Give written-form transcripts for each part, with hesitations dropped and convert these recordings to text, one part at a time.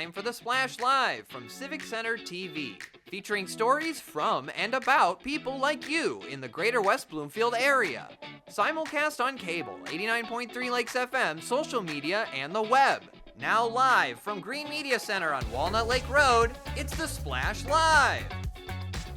time for the Splash Live from Civic Center TV, featuring stories from and about people like you in the greater West Bloomfield area. Simulcast on cable, 89.3 Lakes FM, social media, and the web. Now live from Green Media Center on Walnut Lake Road, it's the Splash Live.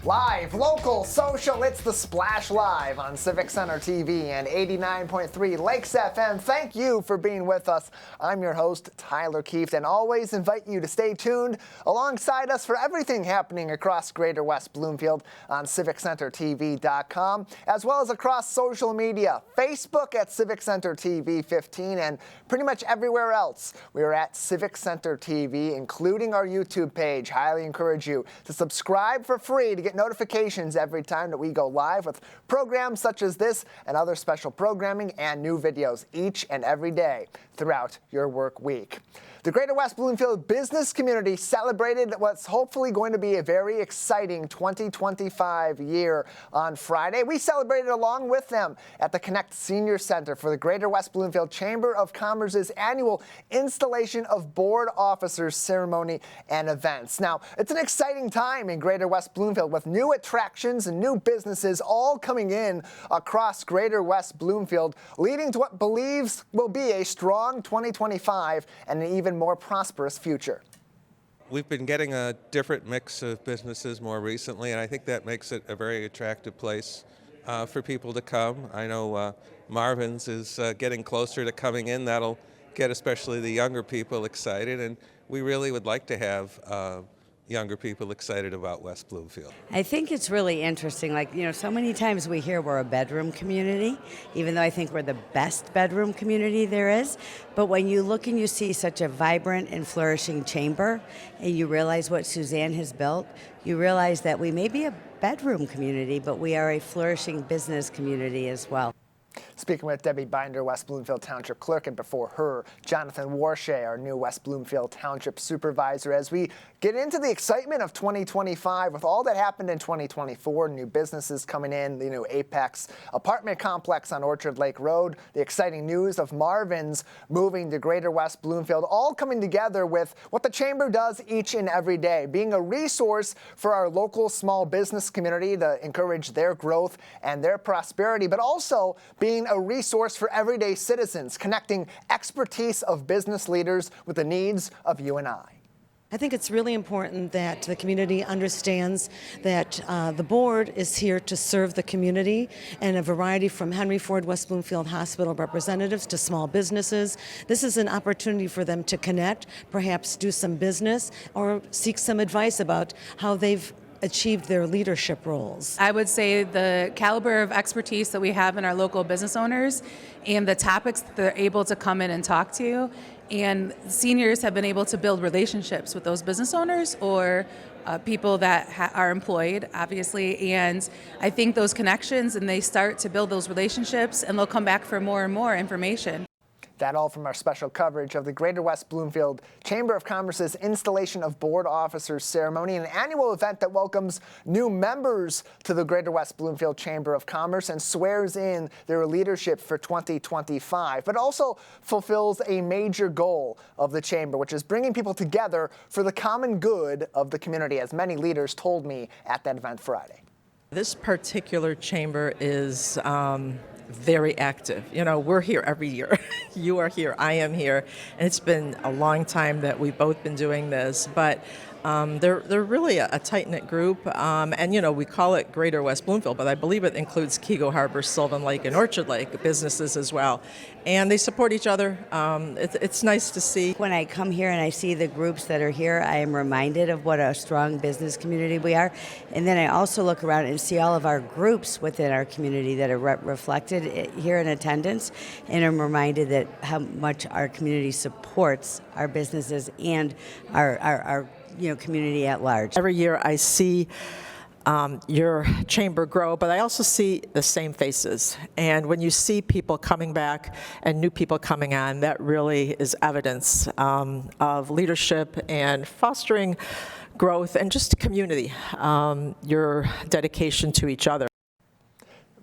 Live, local, social, it's the Splash Live on Civic Center TV and 89.3 Lakes FM. Thank you for being with us. I'm your host, Tyler Keefe, and always invite you to stay tuned alongside us for everything happening across Greater West Bloomfield on CivicCenterTV.com, as well as across social media, Facebook at Civic Center TV 15, and pretty much everywhere else. We are at Civic Center TV, including our YouTube page. Highly encourage you to subscribe for free to get notifications every time that we go live with programs such as this and other special programming and new videos each and every day throughout your work week. The Greater West Bloomfield business community celebrated what's hopefully going to be a very exciting 2025 year on Friday. We celebrated along with them at the Connect Senior Center for the Greater West Bloomfield Chamber of Commerce's annual installation of board officers ceremony and events. Now, it's an exciting time in Greater West Bloomfield with new attractions and new businesses all coming in across Greater West Bloomfield, leading to what believes will be a strong 2025 and an even more prosperous future. We've been getting a different mix of businesses more recently, and I think that makes it a very attractive place for people to come. I know Marvin's is getting closer to coming in. That'll get especially the younger people excited, and we really would like to have younger people excited about West Bloomfield. I think it's really interesting. So many times we hear we're a bedroom community, even though I think we're the best bedroom community there is. But when you look and you see such a vibrant and flourishing chamber, and you realize what Suzanne has built, you realize that we may be a bedroom community, but we are a flourishing business community as well. Speaking with Debbie Binder, West Bloomfield Township Clerk, and before her, Jonathan Warshay, our new West Bloomfield Township Supervisor, as we get into the excitement of 2025 with all that happened in 2024, new businesses coming in, the new Apex apartment complex on Orchard Lake Road, the exciting news of Marvin's moving to Greater West Bloomfield, all coming together with what the Chamber does each and every day, being a resource for our local small business community to encourage their growth and their prosperity, but also being a resource for everyday citizens, connecting expertise of business leaders with the needs of you and I. I think it's really important that the community understands that the board is here to serve the community, and a variety from Henry Ford West Bloomfield Hospital representatives to small businesses. This is an opportunity for them to connect, perhaps do some business, or seek some advice about how they've achieved their leadership roles. I would say the caliber of expertise that we have in our local business owners and the topics that they're able to come in and talk to, and seniors have been able to build relationships with those business owners or people that are employed, obviously, and I think those connections, and they start to build those relationships, and they'll come back for more and more information. That all from our special coverage of the Greater West Bloomfield Chamber of Commerce's installation of board officers ceremony, an annual event that welcomes new members to the Greater West Bloomfield Chamber of Commerce and swears in their leadership for 2025, but also fulfills a major goal of the Chamber, which is bringing people together for the common good of the community, as many leaders told me at that event Friday. This particular chamber is very active. You know, we're here every year. You are here, I am here, and it's been a long time that we've both been doing this, but they're really a tight-knit group, and you know, we call it Greater West Bloomfield, but I believe it includes Kego Harbor, Sylvan Lake, and Orchard Lake businesses as well, and they support each other. It's nice to see. When I come here and I see the groups that are here, I am reminded of what a strong business community we are, and then I also look around and see all of our groups within our community that are reflected here in attendance, and I'm reminded that how much our community supports our businesses and our community at large. Every year I see your chamber grow, but I also see the same faces. And when you see people coming back and new people coming on, that really is evidence of leadership and fostering growth and just community, your dedication to each other.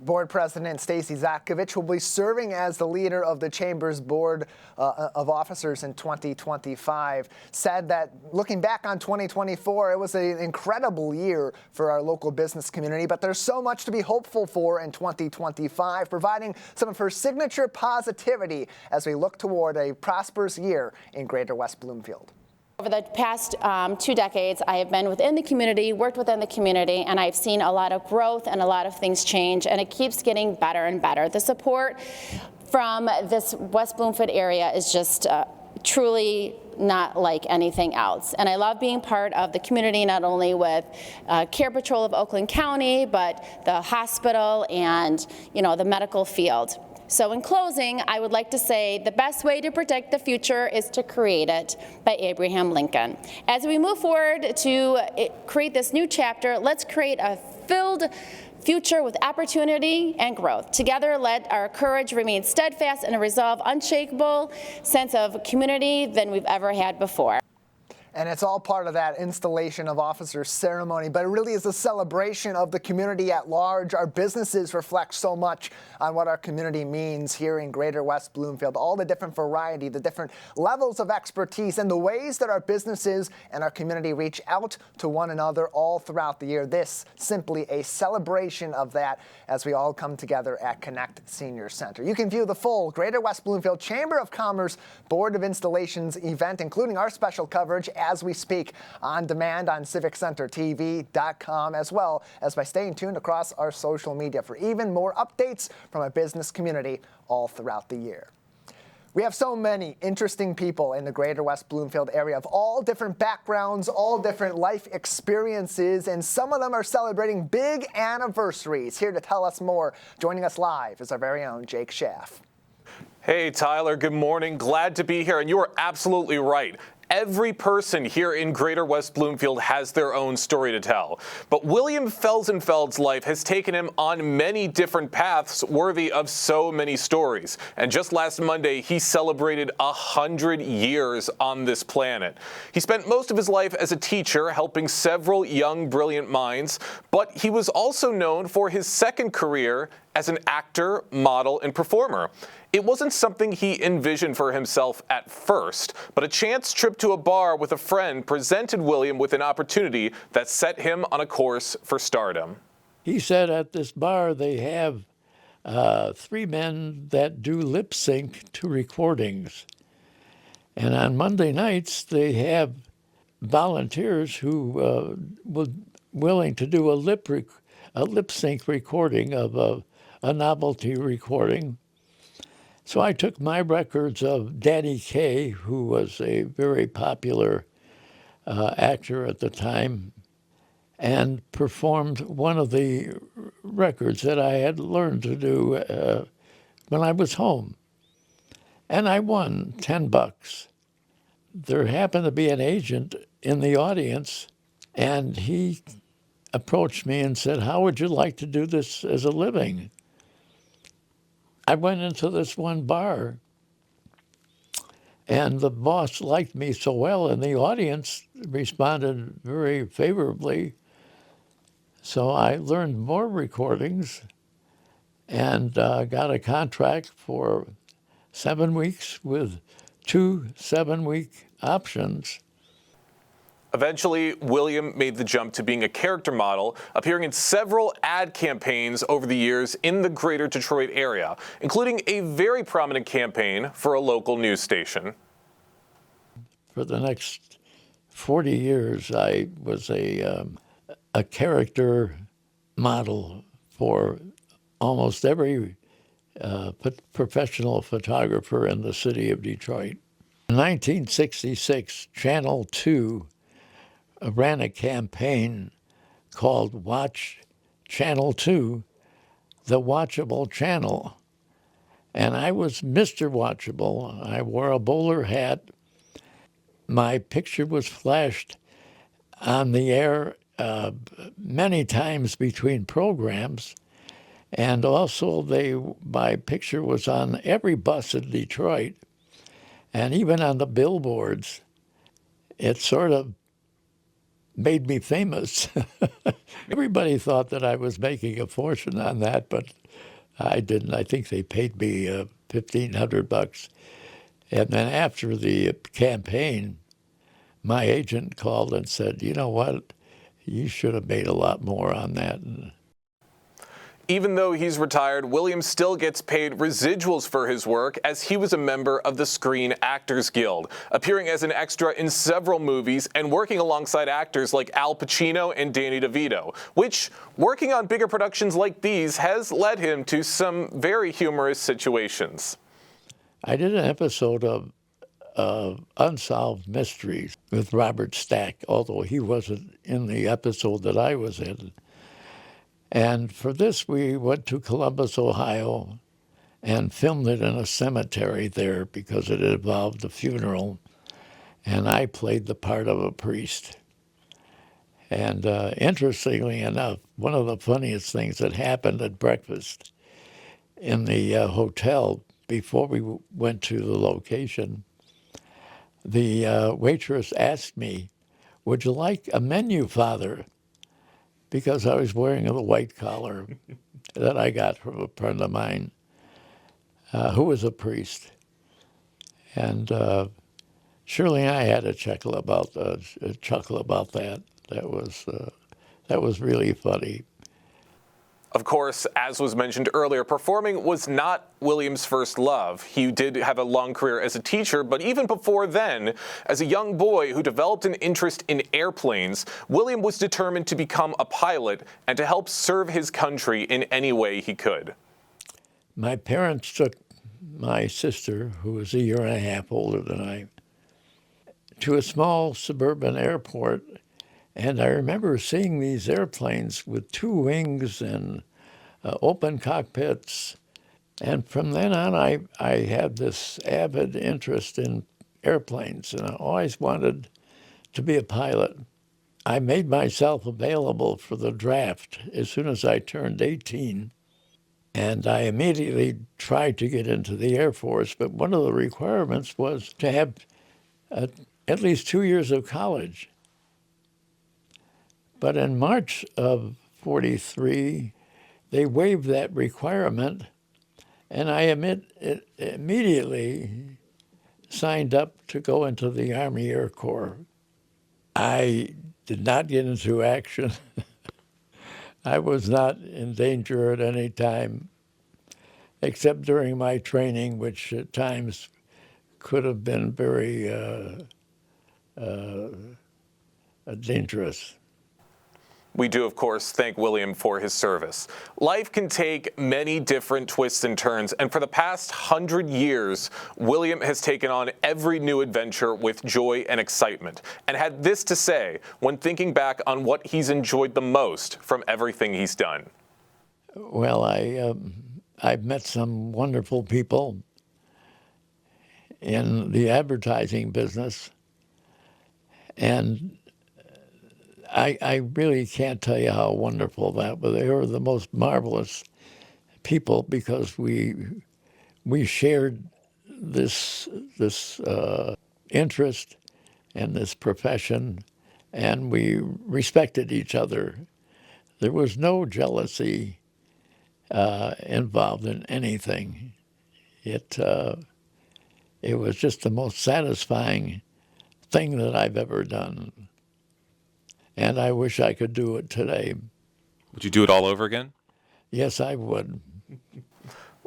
Board President Stacy Zakovich will be serving as the leader of the Chamber's Board of Officers in 2025, said that looking back on 2024, it was an incredible year for our local business community, but there's so much to be hopeful for in 2025, providing some of her signature positivity as we look toward a prosperous year in Greater West Bloomfield. Over the past 2 decades, I have been within the community, worked within the community, and I've seen a lot of growth and a lot of things change, and it keeps getting better and better. The support from this West Bloomfield area is just truly not like anything else. And I love being part of the community, not only with Care Patrol of Oakland County, but the hospital and, the medical field. So in closing, I would like to say the best way to predict the future is to create it by Abraham Lincoln. As we move forward to create this new chapter, let's create a filled future with opportunity and growth. Together, let our courage remain steadfast and a resolve unshakable sense of community than we've ever had before. And it's all part of that installation of officers ceremony, but it really is a celebration of the community at large. Our businesses reflect so much on what our community means here in Greater West Bloomfield, all the different variety, the different levels of expertise, and the ways that our businesses and our community reach out to one another all throughout the year. This simply a celebration of that as we all come together at Connect Senior Center. You can view the full Greater West Bloomfield Chamber of Commerce Board of Installations event, including our special coverage as we speak, on demand on CivicCenterTV.com, as well as by staying tuned across our social media for even more updates from a business community all throughout the year. We have so many interesting people in the Greater West Bloomfield area of all different backgrounds, all different life experiences, and some of them are celebrating big anniversaries. Here to tell us more, joining us live is our very own Jake Schaff. Hey, Tyler, good morning. Glad to be here. And you are absolutely right. Every person here in Greater West Bloomfield has their own story to tell. But William Felsenfeld's life has taken him on many different paths worthy of so many stories. And just last Monday, he celebrated 100 years on this planet. He spent most of his life as a teacher, helping several young, brilliant minds. But he was also known for his second career as an actor, model, and performer. It wasn't something he envisioned for himself at first, but a chance trip to a bar with a friend presented William with an opportunity that set him on a course for stardom. He said at this bar they have 3 men that do lip sync to recordings. And on Monday nights, they have volunteers who were willing to do a lip sync recording of a novelty recording. So I took my records of Danny Kaye, who was a very popular actor at the time, and performed one of the records that I had learned to do when I was home. And I won $10. There happened to be an agent in the audience, and he approached me and said, "How would you like to do this as a living?" I went into this one bar, and the boss liked me so well, and the audience responded very favorably. So I learned more recordings and got a contract for 7 weeks with 2 7-week options. Eventually, William made the jump to being a character model, appearing in several ad campaigns over the years in the greater Detroit area, including a very prominent campaign for a local news station. For the next 40 years, I was a character model for almost every professional photographer in the city of Detroit. In 1966, Channel 2 ran a campaign called Watch Channel 2, the Watchable Channel. And I was Mr. Watchable. I wore a bowler hat. My picture was flashed on the air many times between programs. And also my picture was on every bus in Detroit and even on the billboards. It sort of made me famous. Everybody thought that I was making a fortune on that, but I didn't. I think they paid me $1,500. And then after the campaign, my agent called and said, you know what, you should have made a lot more on that. Even though he's retired, William still gets paid residuals for his work, as he was a member of the Screen Actors Guild, appearing as an extra in several movies and working alongside actors like Al Pacino and Danny DeVito, which, working on bigger productions like these, has led him to some very humorous situations. I did an episode of Unsolved Mysteries with Robert Stack, although he wasn't in the episode that I was in. And for this, we went to Columbus, Ohio, and filmed it in a cemetery there because it involved a funeral. And I played the part of a priest. And interestingly enough, one of the funniest things that happened at breakfast in the hotel before we went to the location, the waitress asked me, "Would you like a menu, Father?" Because I was wearing a white collar that I got from a friend of mine who was a priest. And surely I had a chuckle about that. That was really funny. Of course, as was mentioned earlier, performing was not William's first love. He did have a long career as a teacher, but even before then, as a young boy who developed an interest in airplanes, William was determined to become a pilot and to help serve his country in any way he could. My parents took my sister, who was a year and a half older than I, to a small suburban airport. And I remember seeing these airplanes with two wings and open cockpits. And from then on, I had this avid interest in airplanes, and I always wanted to be a pilot. I made myself available for the draft as soon as I turned 18. And I immediately tried to get into the Air Force, but one of the requirements was to have at least 2 years of college. But in March of '43, they waived that requirement, and I immediately signed up to go into the Army Air Corps. I did not get into action. I was not in danger at any time, except during my training, which at times could have been very dangerous. We do, of course, thank William for his service. Life can take many different twists and turns, and for the past 100 years, William has taken on every new adventure with joy and excitement, and had this to say when thinking back on what he's enjoyed the most from everything he's done. Well, I've met some wonderful people in the advertising business, and I really can't tell you how wonderful that was. They were the most marvelous people because we shared this interest and this profession, and we respected each other. There was no jealousy involved in anything. It was just the most satisfying thing that I've ever done. And I wish I could do it today. Would you do it all over again? Yes, I would.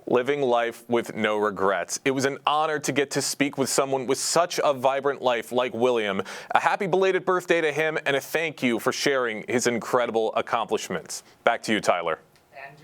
Living life with no regrets. It was an honor to get to speak with someone with such a vibrant life like William. A happy belated birthday to him, and a thank you for sharing his incredible accomplishments. Back to you, Tyler. And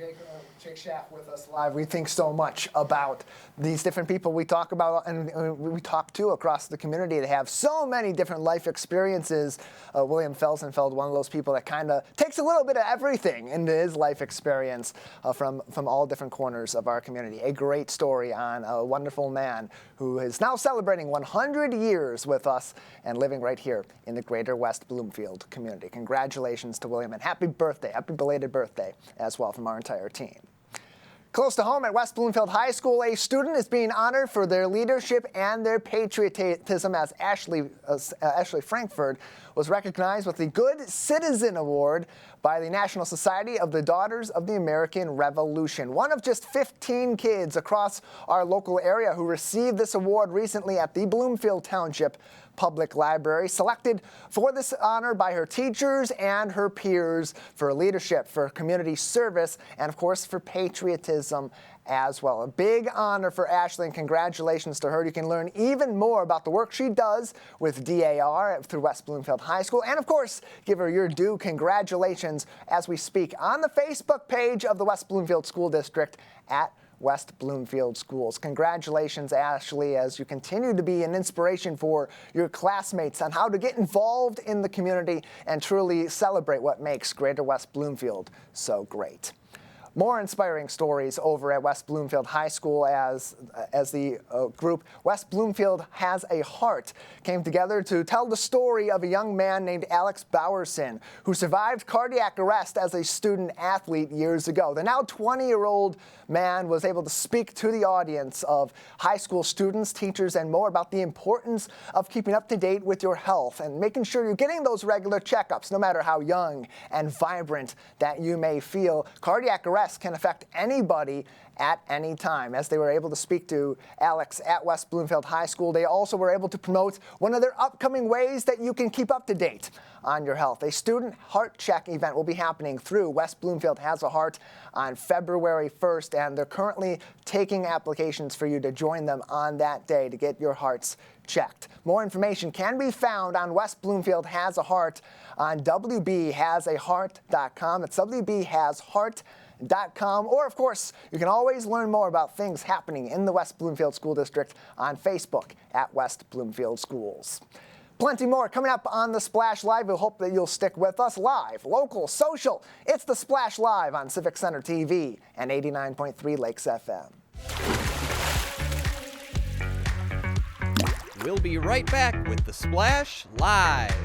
Jake Schaff with us live. We think so much about these different people we talk about and we talk to across the community that have so many different life experiences. William Felsenfeld, one of those people that kind of takes a little bit of everything into his life experience from all different corners of our community. A great story on a wonderful man who is now celebrating 100 years with us and living right here in the Greater West Bloomfield community. Congratulations to William and happy birthday, happy belated birthday as well from our entire team. Close to home at West Bloomfield High School, a student is being honored for their leadership and their patriotism as Ashley Frankfurt was recognized with the Good Citizen Award by the National Society of the Daughters of the American Revolution. One of just 15 kids across our local area who received this award recently at the Bloomfield Township Public Library, selected for this honor by her teachers and her peers for leadership, for community service, and of course for patriotism as well. A big honor for Ashley, and congratulations to her. You can learn even more about the work she does with DAR through West Bloomfield High School, and of course give her your due congratulations as we speak on the Facebook page of the West Bloomfield School District at West Bloomfield Schools. Congratulations, Ashley, as you continue to be an inspiration for your classmates on how to get involved in the community and truly celebrate what makes Greater West Bloomfield so great. More inspiring stories over at West Bloomfield High School as the group West Bloomfield Has a Heart came together to tell the story of a young man named Alex Bowerson who survived cardiac arrest as a student athlete years ago. The now 20-year-old man was able to speak to the audience of high school students, teachers, and more about the importance of keeping up to date with your health and making sure you're getting those regular checkups, no matter how young and vibrant that you may feel. Cardiac arrest can affect anybody at any time. As they were able to speak to Alex at West Bloomfield High School, they also were able to promote one of their upcoming ways that you can keep up to date on your health. A student heart check event will be happening through West Bloomfield Has a Heart on February 1st, and they're currently taking applications for you to join them on that day to get your hearts checked. More information can be found on West Bloomfield Has a Heart on wbhasaheart.com. It's wbhasheart.com, or of course you can always learn more about things happening in the West Bloomfield School District on Facebook at West Bloomfield Schools. Plenty more coming up on The Splash Live. We hope that you'll stick with us. Live, local, social. It's The Splash Live on Civic Center TV and 89.3 Lakes FM. We'll be right back with The Splash Live.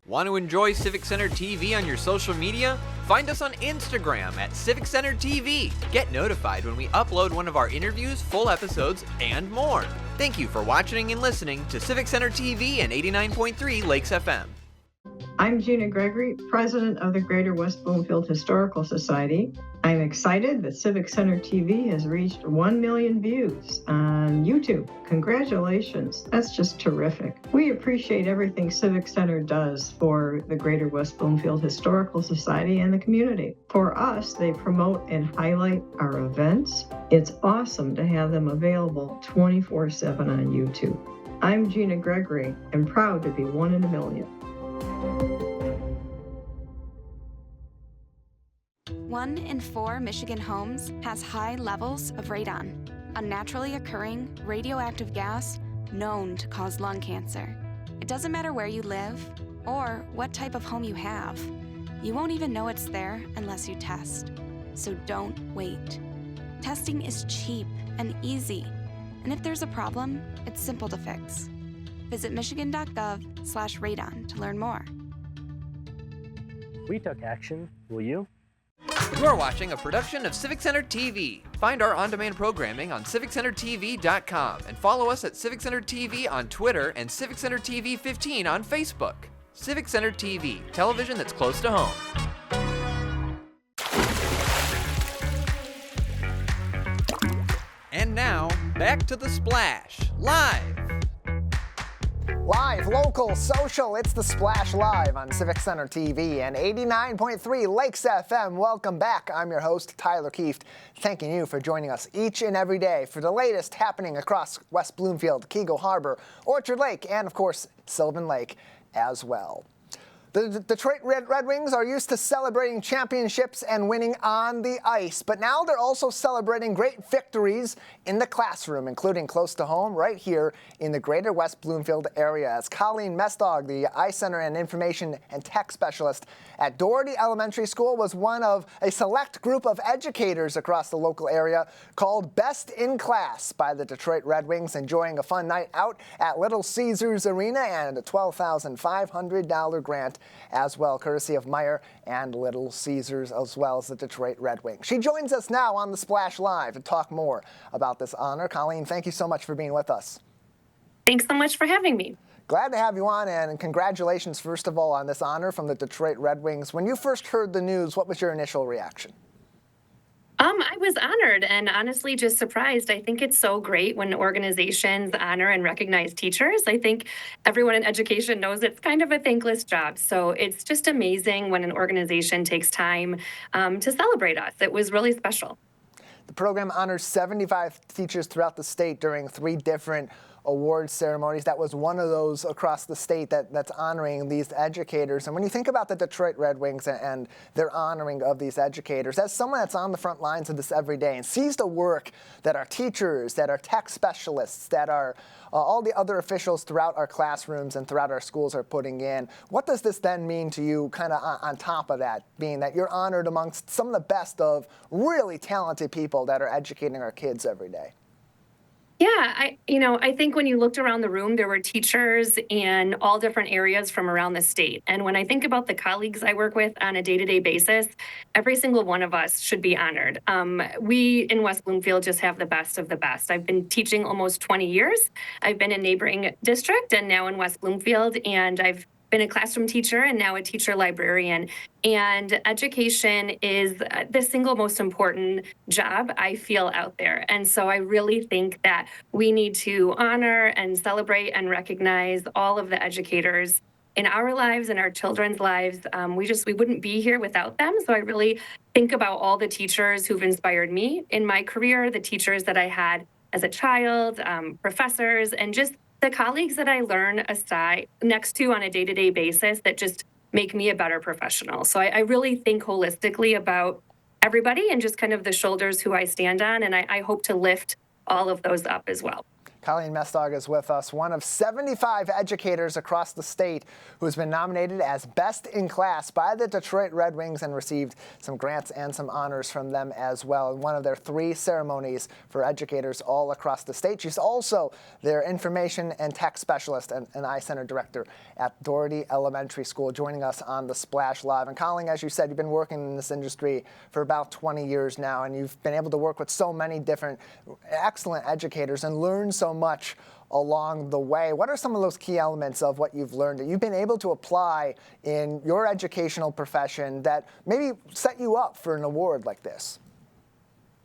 Want to enjoy Civic Center TV on your social media? Find us on Instagram at Civic Center TV. Get notified when we upload one of our interviews, full episodes, and more. Thank you for watching and listening to Civic Center TV and 89.3 Lakes FM. I'm Gina Gregory, president of the Greater West Bloomfield Historical Society. I'm excited that Civic Center TV has reached 1 million views on YouTube. Congratulations. That's just terrific. We appreciate everything Civic Center does for the Greater West Bloomfield Historical Society and the community. For us, they promote and highlight our events. It's awesome to have them available 24/7 on YouTube. I'm Gina Gregory and proud to be one in a million. 1 in 4 Michigan homes has high levels of radon, a naturally occurring radioactive gas known to cause lung cancer. It doesn't matter where you live or what type of home you have. You won't even know it's there unless you test. So don't wait. Testing is cheap and easy, and if there's a problem, it's simple to fix. Visit michigan.gov/radon to learn more. We took action. Will you? You're watching a production of Civic Center TV. Find our on-demand programming on civiccentertv.com and follow us at Civic Center TV on Twitter and Civic Center TV 15 on Facebook. Civic Center TV, television that's close to home. And now, back to The Splash, live. Live, local, social, it's The Splash Live on Civic Center TV and 89.3 Lakes FM. Welcome back. I'm your host, Tyler Kieft, thanking you for joining us each and every day for the latest happening across West Bloomfield, Keego Harbor, Orchard Lake, and of course, Sylvan Lake as well. The Detroit Red Wings are used to celebrating championships and winning on the ice, but now they're also celebrating great victories in the classroom, including close to home right here in the Greater West Bloomfield area. As Colleen Mestog, the Ice Center and Information and Tech Specialist at Doherty Elementary School, was one of a select group of educators across the local area called Best in Class by the Detroit Red Wings, enjoying a fun night out at Little Caesars Arena and a $12,500 grant as well, courtesy of Meyer and Little Caesars, as well as the Detroit Red Wings. She joins us now on the Splash Live to talk more about this honor. Colleen, thank you so much for being with us. Thanks so much for having me. Glad to have you on, and congratulations, first of all, on this honor from the Detroit Red Wings. When you first heard the news, what was your initial reaction? I was honored and honestly just surprised. I think it's so great when organizations honor and recognize teachers. I think everyone in education knows it's kind of a thankless job. So it's just amazing when an organization takes time to celebrate us. It was really special. The program honors 75 teachers throughout the state during 3 different award ceremonies. That was one of those across the state that's honoring these educators. And when you think about the Detroit Red Wings and their honoring of these educators, as someone that's on the front lines of this every day and sees the work that our teachers, that our tech specialists, that our all the other officials throughout our classrooms and throughout our schools are putting in, what does this then mean to you kind of on top of that, being that you're honored amongst some of the best of really talented people that are educating our kids every day? Yeah, I think when you looked around the room, there were teachers in all different areas from around the state. And when I think about the colleagues I work with on a day-to-day basis, every single one of us should be honored. We in West Bloomfield just have the best of the best. I've been teaching almost 20 years. I've been in neighboring district and now in West Bloomfield, and I've been a classroom teacher and now a teacher librarian. And education is the single most important job I feel out there. And so I really think that we need to honor and celebrate and recognize all of the educators in our lives and our children's lives. We wouldn't be here without them. So I really think about all the teachers who've inspired me in my career, the teachers that I had as a child, professors, and just the colleagues that I learn next to on a day-to-day basis that just make me a better professional. So I really think holistically about everybody and just kind of the shoulders who I stand on, and I hope to lift all of those up as well. Colleen Mestog is with us, one of 75 educators across the state who's been nominated as Best in Class by the Detroit Red Wings and received some grants and some honors from them as well in one of their 3 ceremonies for educators all across the state. She's also their information and tech specialist and I-Center director at Doherty Elementary School, joining us on the Splash Live. And Colleen, as you said, you've been working in this industry for about 20 years now, and you've been able to work with so many different excellent educators and learn so much along the way. What are some of those key elements of what you've learned that you've been able to apply in your educational profession that maybe set you up for an award like this?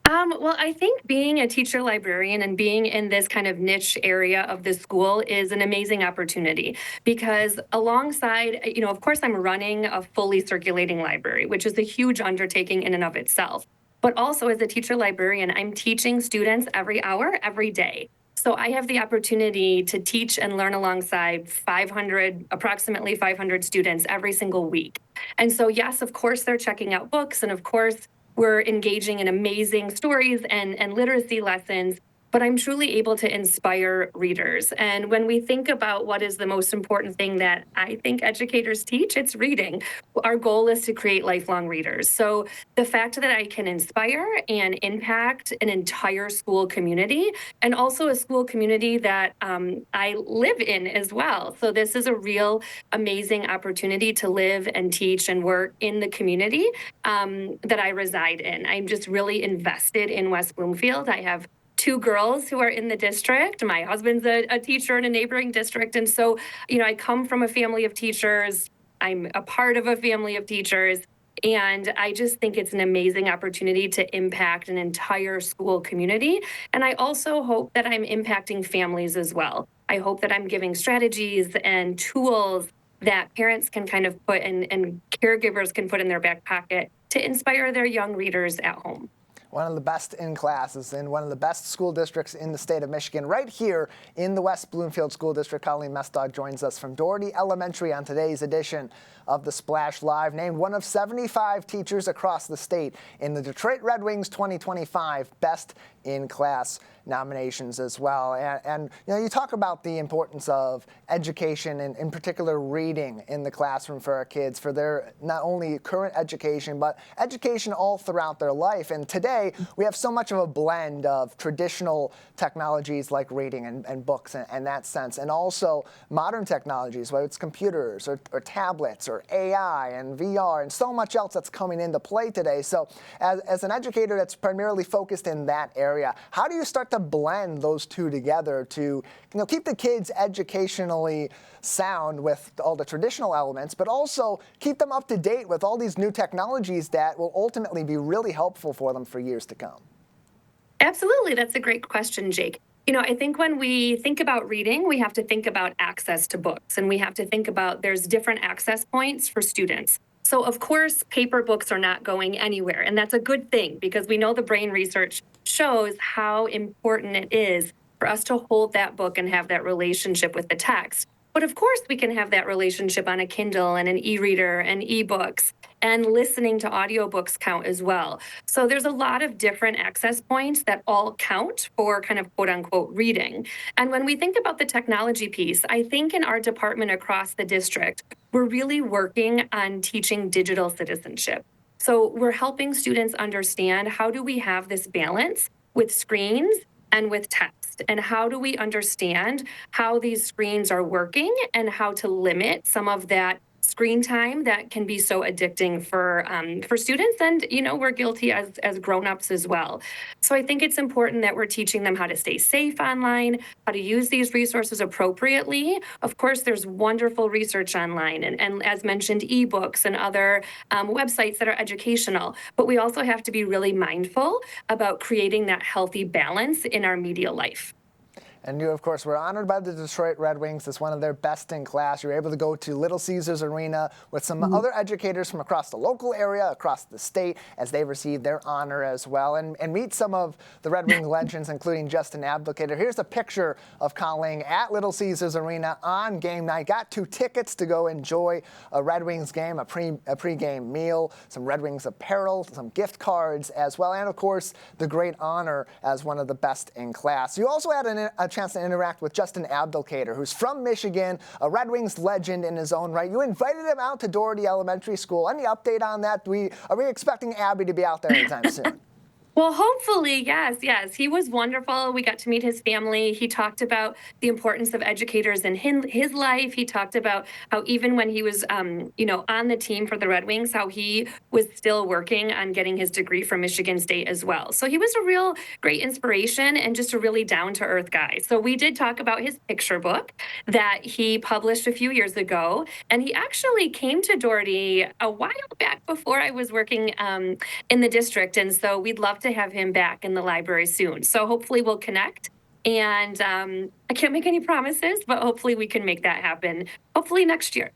Well, I think being a teacher librarian and being in this kind of niche area of the school is an amazing opportunity because alongside, of course, I'm running a fully circulating library, which is a huge undertaking in and of itself. But also as a teacher librarian, I'm teaching students every hour, every day. So I have the opportunity to teach and learn alongside approximately 500 students every single week. And so, yes, of course, they're checking out books. And of course, we're engaging in amazing stories and literacy lessons. But I'm truly able to inspire readers. And when we think about what is the most important thing that I think educators teach, it's reading. Our goal is to create lifelong readers. So the fact that I can inspire and impact an entire school community, and also a school community that I live in as well. So this is a real amazing opportunity to live and teach and work in the community that I reside in. I'm just really invested in West Bloomfield. I have 2 girls who are in the district. My husband's a teacher in a neighboring district. And so, I come from a family of teachers. I'm a part of a family of teachers. And I just think it's an amazing opportunity to impact an entire school community. And I also hope that I'm impacting families as well. I hope that I'm giving strategies and tools that parents can kind of put and caregivers can put in their back pocket to inspire their young readers at home. One of the best in classes in one of the best school districts in the state of Michigan, right here in the West Bloomfield School District. Colleen Mestog joins us from Doherty Elementary on today's edition of the Splash Live, named one of 75 teachers across the state in the Detroit Red Wings 2025 Best in Class nominations as well. And you talk about the importance of education, and in particular reading in the classroom for our kids, for their not only current education, but education all throughout their life. And today, we have so much of a blend of traditional technologies like reading and books and that sense, and also modern technologies, whether it's computers or tablets or AI and VR and so much else that's coming into play today. So as an educator that's primarily focused in that area, how do you start to blend those two together to keep the kids educationally sound with all the traditional elements, but also keep them up to date with all these new technologies that will ultimately be really helpful for them for years to come? Absolutely. That's a great question, Jake. I think when we think about reading, we have to think about access to books, and we have to think about there's different access points for students. So, of course, paper books are not going anywhere, and that's a good thing because we know the brain research shows how important it is for us to hold that book and have that relationship with the text. But of course, we can have that relationship on a Kindle and an e-reader and ebooks, and listening to audiobooks count as well. So there's a lot of different access points that all count for kind of quote unquote reading. And when we think about the technology piece, I think in our department across the district, we're really working on teaching digital citizenship. So we're helping students understand, how do we have this balance with screens and with text? And how do we understand how these screens are working and how to limit some of that screen time that can be so addicting for students, and we're guilty as grown-ups as well. So I think it's important that we're teaching them how to stay safe online, how to use these resources appropriately. Of course, there's wonderful research online, and as mentioned, ebooks and other websites that are educational. But we also have to be really mindful about creating that healthy balance in our media life. And you, of course, were honored by the Detroit Red Wings as one of their best in class. You were able to go to Little Caesars Arena with some other educators from across the local area, across the state, as they received their honor as well, and meet some of the Red Wing legends, including Justin Abdelkader. Here's a picture of Colleen at Little Caesars Arena on game night. Got 2 tickets to go enjoy a Red Wings game, a pre-game meal, some Red Wings apparel, some gift cards as well, and, of course, the great honor as one of the best in class. You also had a chance to interact with Justin Abdelkader, who's from Michigan, a Red Wings legend in his own right. You invited him out to Doherty Elementary School. Any update on that? Are we expecting Abby to be out there anytime soon? Well, hopefully, yes. He was wonderful. We got to meet his family. He talked about the importance of educators in his life. He talked about how even when he was, on the team for the Red Wings, how he was still working on getting his degree from Michigan State as well. So he was a real great inspiration and just a really down-to-earth guy. So we did talk about his picture book that he published a few years ago. And he actually came to Doherty a while back before I was working in the district. And so we'd love to have him back in the library soon. So hopefully we'll connect. And I can't make any promises, but hopefully we can make that happen, hopefully next year.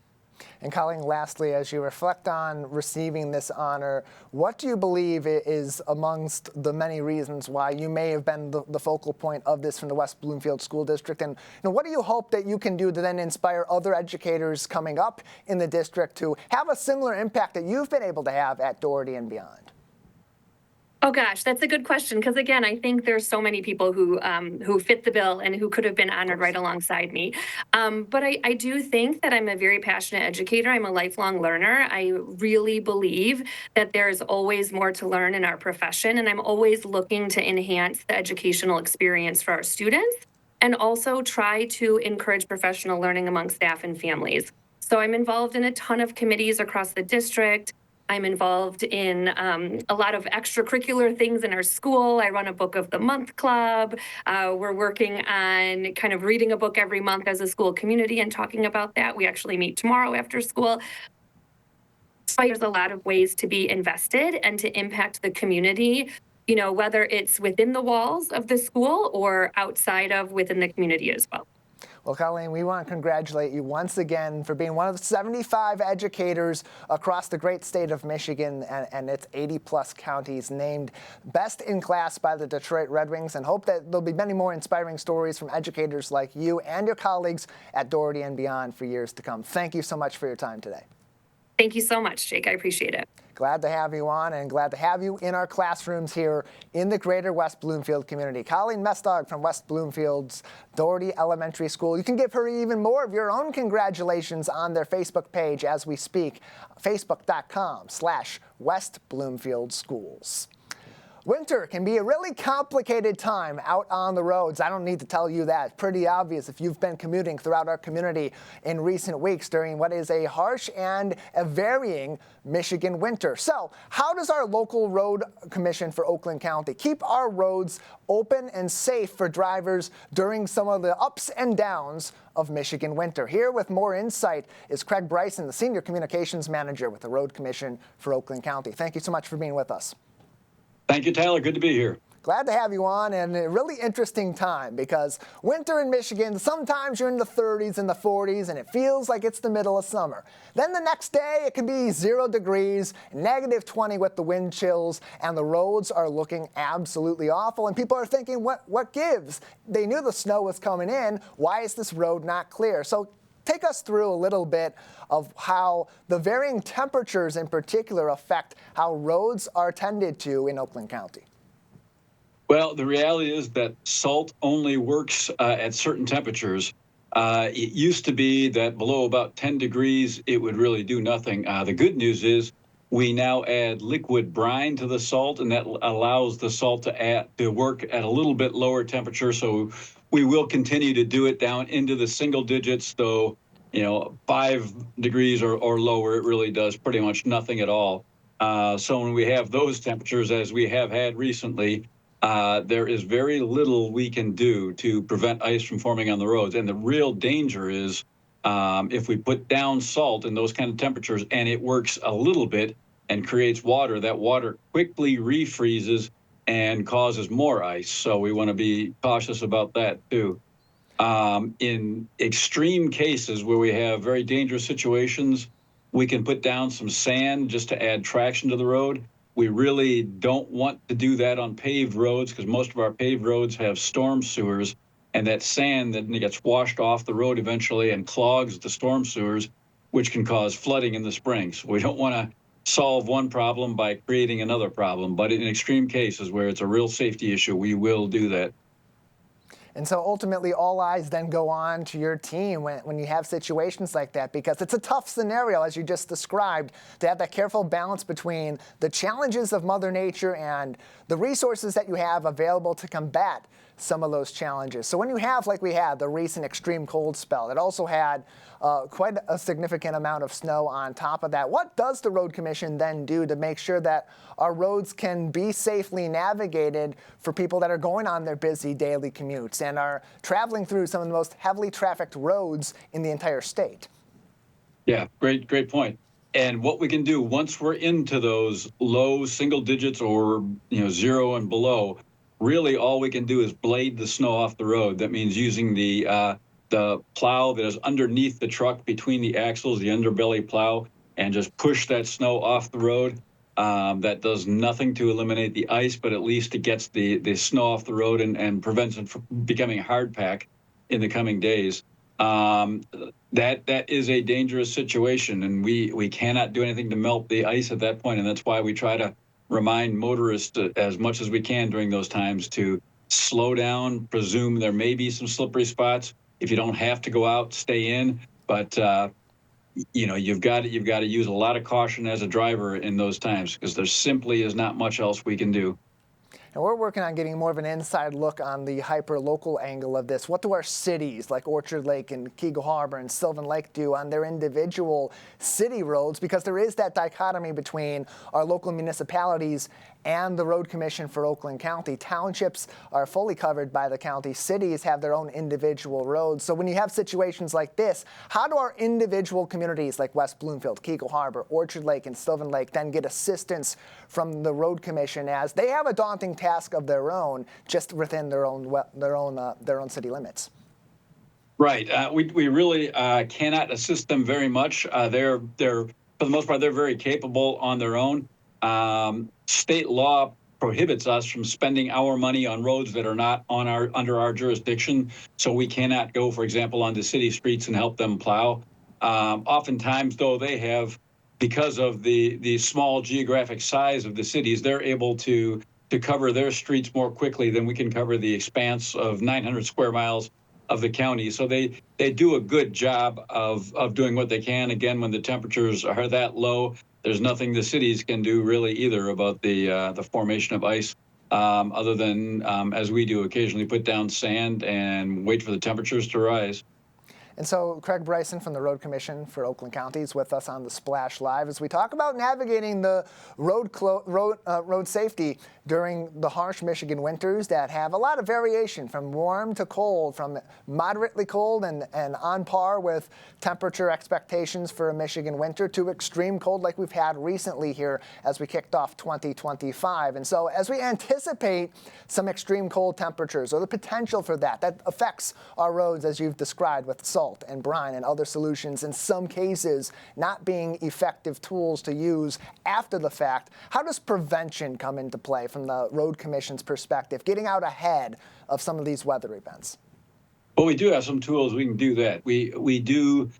And Colleen, lastly, as you reflect on receiving this honor, what do you believe is amongst the many reasons why you may have been the focal point of this from the West Bloomfield School District? And what do you hope that you can do to then inspire other educators coming up in the district to have a similar impact that you've been able to have at Doherty and beyond? Oh gosh, that's a good question, because again, I think there's so many people who fit the bill and who could have been honored right alongside me. But I do think that I'm a very passionate educator. I'm a lifelong learner. I really believe that there's always more to learn in our profession, and I'm always looking to enhance the educational experience for our students and also try to encourage professional learning among staff and families. So I'm involved in a ton of committees across the district. I'm involved in a lot of extracurricular things in our school. I run a Book of the Month club. We're working on kind of reading a book every month as a school community and talking about that. We actually meet tomorrow after school. So there's a lot of ways to be invested and to impact the community, whether it's within the walls of the school or outside of within the community as well. Well, Colleen, we want to congratulate you once again for being one of the 75 educators across the great state of Michigan and its 80-plus counties named Best in Class by the Detroit Red Wings, and hope that there'll be many more inspiring stories from educators like you and your colleagues at Doherty and beyond for years to come. Thank you so much for your time today. Thank you so much, Jake. I appreciate it. Glad to have you on and glad to have you in our classrooms here in the greater West Bloomfield community. Colleen Mestog from West Bloomfield's Doherty Elementary School. You can give her even more of your own congratulations on their Facebook page as we speak, facebook.com/West Bloomfield Schools. Winter can be a really complicated time out on the roads. I don't need to tell you that. It's pretty obvious if you've been commuting throughout our community in recent weeks during what is a harsh and a varying Michigan winter. So how does our local road commission for Oakland County keep our roads open and safe for drivers during some of the ups and downs of Michigan winter? Here with more insight is Craig Bryson, the Senior Communications Manager with the Road Commission for Oakland County. Thank you so much for being with us. Thank you, Tyler. Good to be here. Glad to have you on, and a really interesting time because winter in Michigan, sometimes you're in the 30s and the 40s and it feels like it's the middle of summer. Then the next day it can be 0 degrees, -20 with the wind chills, and the roads are looking absolutely awful. And people are thinking, what gives? They knew the snow was coming in. Why is this road not clear? So take us through a little bit of how the varying temperatures in particular affect how roads are tended to in Oakland County. Well, the reality is that salt only works at certain temperatures. It used to be that below about 10 degrees, it would really do nothing. The good news is we now add liquid brine to the salt, and that allows the salt to work at a little bit lower temperature. So we will continue to do it down into the single digits, though, 5 degrees or lower, it really does pretty much nothing at all. So when we have those temperatures, as we have had recently, there is very little we can do to prevent ice from forming on the roads. And the real danger is if we put down salt in those kind of temperatures and it works a little bit and creates water, that water quickly refreezes and causes more ice. So we want to be cautious about that too. In extreme cases where we have very dangerous situations, we can put down some sand just to add traction to the road. We really don't want to do that on paved roads because most of our paved roads have storm sewers, and that sand then gets washed off the road eventually and clogs the storm sewers, which can cause flooding in the springs. We don't want to solve one problem by creating another problem, but in extreme cases where it's a real safety issue, we will do that. And so ultimately all eyes then go on to your team when you have situations like that, because it's a tough scenario, as you just described, to have that careful balance between the challenges of Mother Nature and the resources that you have available to combat some of those challenges. So when you have, like we had, the recent extreme cold spell, it also had quite a significant amount of snow on top of that. What does the Road Commission then do to make sure that our roads can be safely navigated for people that are going on their busy daily commutes and are traveling through some of the most heavily trafficked roads in the entire state? Yeah, great point. And what we can do once we're into those low single digits or 0 and below, really all we can do is blade the snow off the road. That means using the plow that is underneath the truck between the axles, the underbelly plow, and just push that snow off the road. That does nothing to eliminate the ice, but at least it gets the snow off the road and prevents it from becoming hard pack in the coming days. That is a dangerous situation, and we cannot do anything to melt the ice at that point, and that's why we try to remind motorists as much as we can during those times to slow down, presume there may be some slippery spots. If you don't have to go out, stay in, but you've got to use a lot of caution as a driver in those times because there simply is not much else we can do. And we're working on getting more of an inside look on the hyper-local angle of this. What do our cities like Orchard Lake and Keego Harbor and Sylvan Lake do on their individual city roads? Because there is that dichotomy between our local municipalities and the Road Commission for Oakland County. Townships are fully covered by the county. Cities have their own individual roads. So when you have situations like this, how do our individual communities like West Bloomfield, Keego Harbor, Orchard Lake, and Sylvan Lake then get assistance from the Road Commission as they have a daunting task of their own just within their own city limits? Right. We really cannot assist them very much. They're for the most part, they're very capable on their own. State law prohibits us from spending our money on roads that are not under our jurisdiction. So we cannot go, for example, onto city streets and help them plow. Oftentimes, though, they have because of the small geographic size of the cities, they're able to cover their streets more quickly than we can cover the expanse of 900 square miles of the county. So they do a good job of doing what they can. Again, when the temperatures are that low, there's nothing the cities can do really either about the formation of ice, other than, as we do, occasionally put down sand and wait for the temperatures to rise. And so Craig Bryson from the Road Commission for Oakland County is with us on the Splash Live as we talk about navigating the road safety during the harsh Michigan winters that have a lot of variation from warm to cold, from moderately cold and on par with temperature expectations for a Michigan winter to extreme cold like we've had recently here as we kicked off 2025. And so as we anticipate some extreme cold temperatures or the potential for that affects our roads as you've described with salt and brine and other solutions, in some cases not being effective tools to use after the fact. How does prevention come into play from the Road Commission's perspective, getting out ahead of some of these weather events? Well, we do have some tools we can do that. We do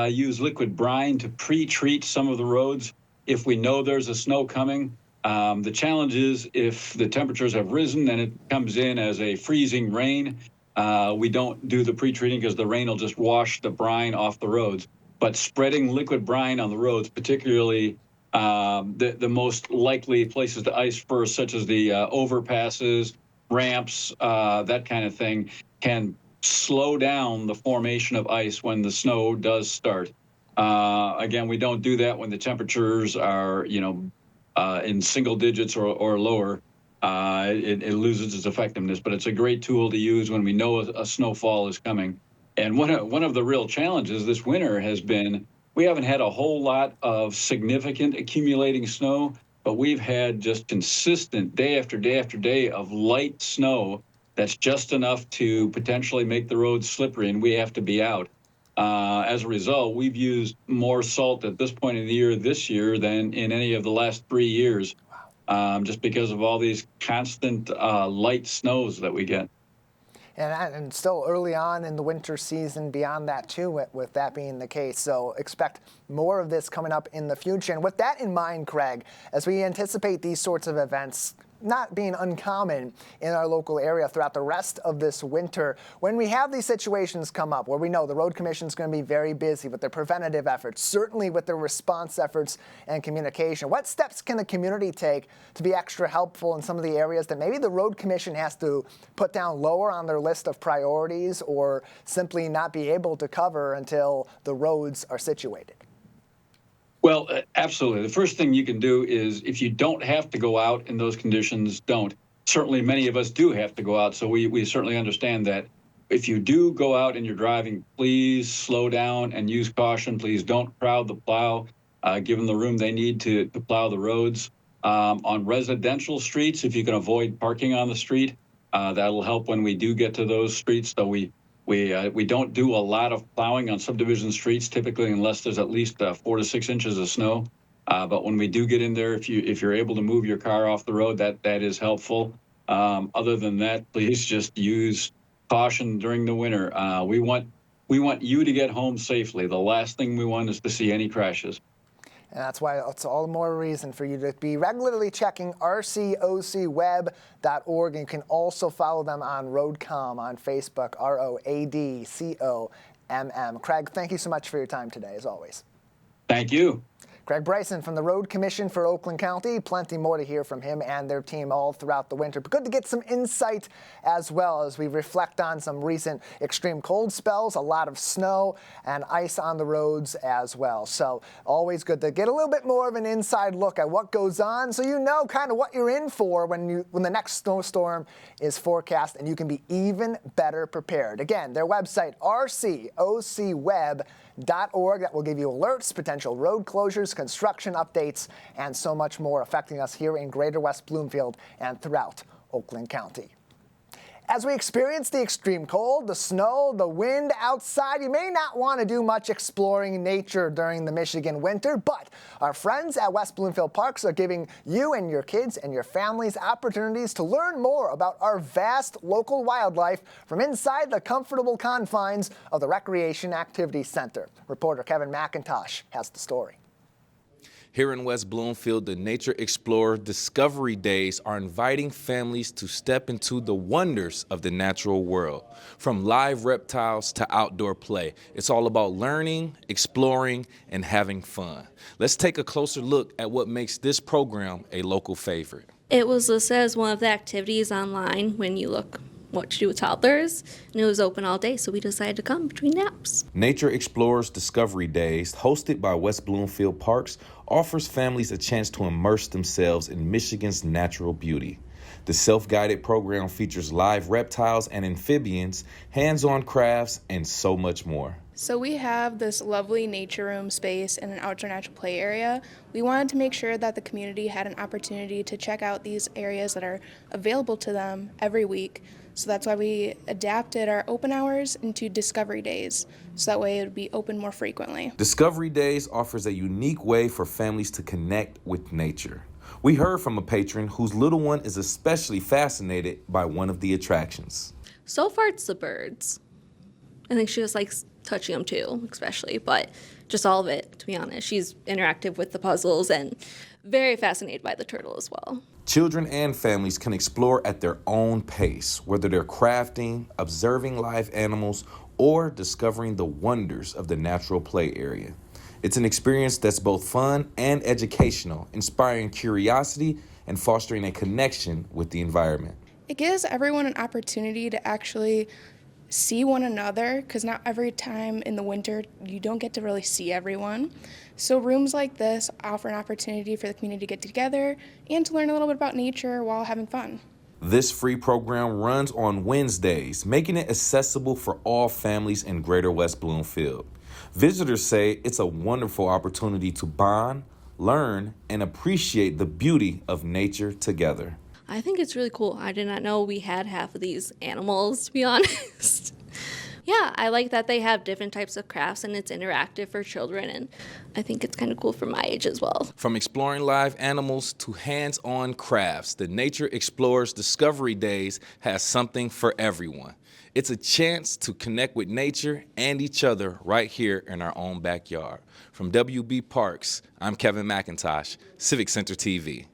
use liquid brine to pre-treat some of the roads if we know there's a snow coming. The challenge is if the temperatures have risen and it comes in as a freezing rain, we don't do the pre-treating because the rain will just wash the brine off the roads. But spreading liquid brine on the roads, particularly the most likely places to ice first, such as the overpasses, ramps, that kind of thing, can slow down the formation of ice when the snow does start. Again, we don't do that when the temperatures are, in single digits or lower. It loses its effectiveness, but it's a great tool to use when we know a snowfall is coming. And one of the real challenges this winter has been, we haven't had a whole lot of significant accumulating snow, but we've had just consistent day after day after day of light snow that's just enough to potentially make the roads slippery, and we have to be out. As a result, we've used more salt at this point in the year this year than in any of the last 3 years. Just because of all these constant light snows that we get. And still early on in the winter season beyond that too, with that being the case. So expect more of this coming up in the future. And with that in mind, Craig, as we anticipate these sorts of events not being uncommon in our local area throughout the rest of this winter, when we have these situations come up where we know the Road Commission is going to be very busy with their preventative efforts, certainly with their response efforts and communication, what steps can the community take to be extra helpful in some of the areas that maybe the Road Commission has to put down lower on their list of priorities or simply not be able to cover until the roads are situated? Well, absolutely. The first thing you can do is, if you don't have to go out in those conditions, don't. Certainly, many of us do have to go out, so we certainly understand that. If you do go out and you're driving, please slow down and use caution. Please don't crowd the plow. Give them the room they need to plow the roads. On residential streets, if you can avoid parking on the street, that'll help when we do get to those streets. So we don't do a lot of plowing on subdivision streets, typically, unless there's at least 4 to 6 inches of snow. But when we do get in there, if you're able to move your car off the road, that is helpful. Other than that, please just use caution during the winter. We want you to get home safely. The last thing we want is to see any crashes. And that's why it's all the more reason for you to be regularly checking rcocweb.org. And you can also follow them on RoadCom on Facebook, RoadComm. Craig, thank you so much for your time today, as always. Thank you. Craig Bryson from the Road Commission for Oakland County. Plenty more to hear from him and their team all throughout the winter. But good to get some insight as well as we reflect on some recent extreme cold spells, a lot of snow and ice on the roads as well. So always good to get a little bit more of an inside look at what goes on so you know kind of what you're in for when the next snowstorm is forecast, and you can be even better prepared. Again, their website, rcocweb.org. That will give you alerts, potential road closures, construction updates, and so much more affecting us here in Greater West Bloomfield and throughout Oakland County. As we experience the extreme cold, the snow, the wind outside, you may not want to do much exploring nature during the Michigan winter, but our friends at West Bloomfield Parks are giving you and your kids and your families opportunities to learn more about our vast local wildlife from inside the comfortable confines of the Recreation Activity Center. Reporter Kevin McIntosh has the story. Here in West Bloomfield, the Nature Explorer Discovery Days are inviting families to step into the wonders of the natural world. From live reptiles to outdoor play, it's all about learning, exploring, and having fun. Let's take a closer look at what makes this program a local favorite. It was listed as one of the activities online when you look what to do with toddlers, and it was open all day, so we decided to come between naps. Nature Explorers Discovery Days, hosted by West Bloomfield Parks, offers families a chance to immerse themselves in Michigan's natural beauty. The self-guided program features live reptiles and amphibians, hands-on crafts, and so much more. So we have this lovely nature room space and an outdoor natural play area. We wanted to make sure that the community had an opportunity to check out these areas that are available to them every week. So that's why we adapted our open hours into Discovery Days, so that way it would be open more frequently. Discovery Days offers a unique way for families to connect with nature. We heard from a patron whose little one is especially fascinated by one of the attractions. So far, it's the birds. I think she just likes touching them too, especially, but just all of it, to be honest. She's interactive with the puzzles and very fascinated by the turtle as well. Children and families can explore at their own pace, whether they're crafting, observing live animals, or discovering the wonders of the natural play area. It's an experience that's both fun and educational, inspiring curiosity and fostering a connection with the environment. It gives everyone an opportunity to actually see one another, because not every time in the winter you don't get to really see everyone. So rooms like this offer an opportunity for the community to get together and to learn a little bit about nature while having fun. This free program runs on Wednesdays, making it accessible for all families in Greater West Bloomfield. Visitors say it's a wonderful opportunity to bond, learn, and appreciate the beauty of nature together. I think it's really cool. I did not know we had half of these animals, to be honest. Yeah, I like that they have different types of crafts and it's interactive for children, and I think it's kind of cool for my age as well. From exploring live animals to hands-on crafts, the Nature Explorers Discovery Days has something for everyone. It's a chance to connect with nature and each other right here in our own backyard. From WB Parks, I'm Kevin McIntosh, Civic Center TV.